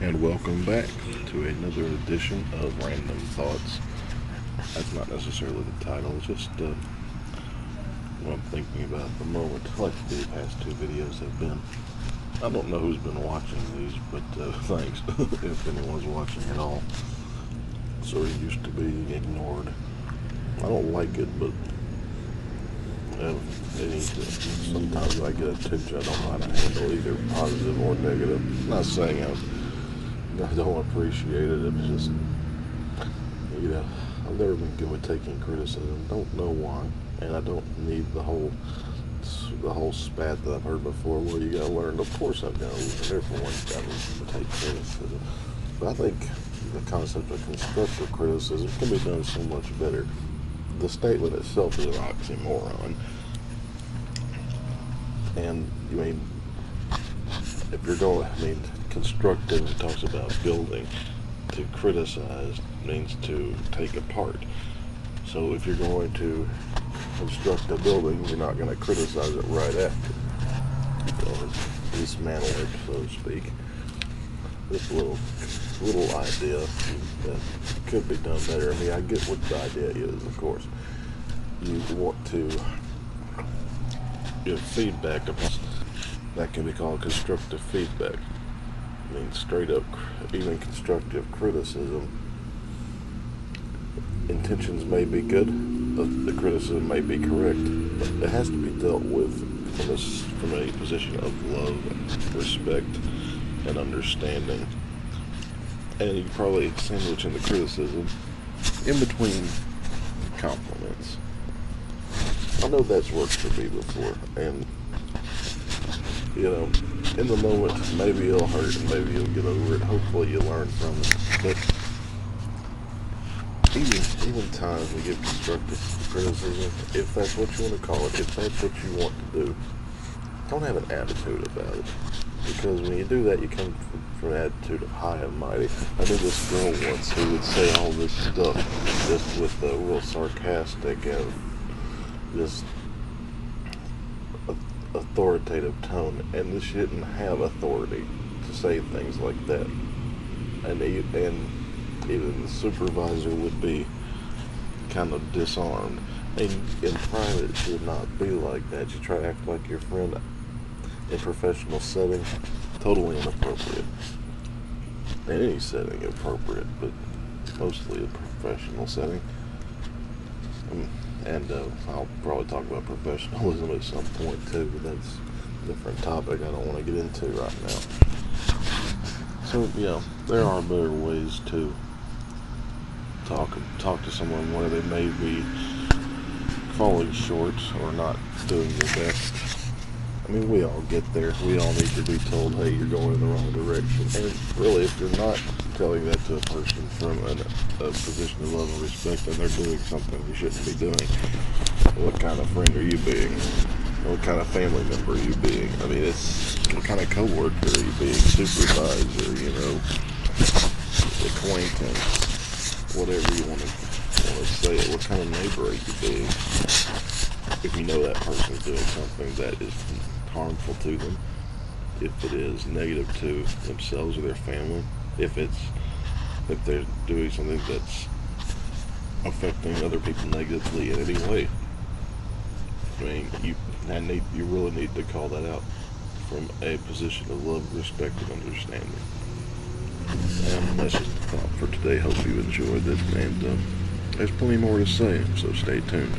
And welcome back to another edition of Random Thoughts. That's not necessarily the title, it's just what I'm thinking about at the moment, like the past two videos have been. I don't know who's been watching these, but thanks if anyone's watching at all. Sort of used to be ignored. I don't like it, but sometimes I get attention I don't know how to handle, either positive or negative. I'm not saying I don't appreciate it. It's just, I've never been good with taking criticism. Don't know why, and I don't need the whole spat that I've heard before, where you gotta learn. Of course I've gotta learn. Everyone's gotta take criticism. But I think the concept of constructive criticism can be done so much better. The statement itself is an oxymoron. And, if you're going, constructive, it talks about building. To criticize means to take apart. So if you're going to construct a building, you're not going to criticize it right after. So dismantle it, so to speak. This little idea that could be done better. I get what the idea is, of course. You want to give feedback that can be called constructive feedback. Straight up, even constructive criticism, intentions may be good, the criticism may be correct, but it has to be dealt with from a position of love, respect, and understanding. And you probably sandwich in the criticism in between compliments. I know that's worked for me before, and in the moment, maybe it'll hurt and maybe you'll get over it. Hopefully you learn from it. But even times we give constructive criticism, if that's what you want to call it, if that's what you want to do, don't have an attitude about it. Because when you do that, you come from an attitude of high and mighty. I knew this girl once who would say all this stuff just with a real sarcastic and just authoritative tone, and she didn't have authority to say things like that. And even the supervisor would be kind of disarmed. And in private, it should not be like that. You try to act like your friend in professional setting, totally inappropriate. In any setting, appropriate, but mostly a professional setting. And I'll probably talk about professionalism at some point too, but that's a different topic I don't want to get into right now. So there are better ways to talk to someone where they may be falling short or not doing their best. We all get there. We all need to be told, hey, you're going in the wrong direction. And really, if you're not telling that to a person from a position of love and respect, and they're doing something you shouldn't be doing, what kind of friend are you being? What kind of family member are you being? It's what kind of coworker are you being? Supervisor, acquaintance, whatever you want to say it. What kind of neighbor are you being? If you know that person's doing something that is harmful to them, if it is negative to themselves or their family, if they're doing something that's affecting other people negatively in any way, you really need to call that out from a position of love, respect, and understanding. And that's just a thought for today. Hope you enjoyed it, and there's plenty more to say, so stay tuned.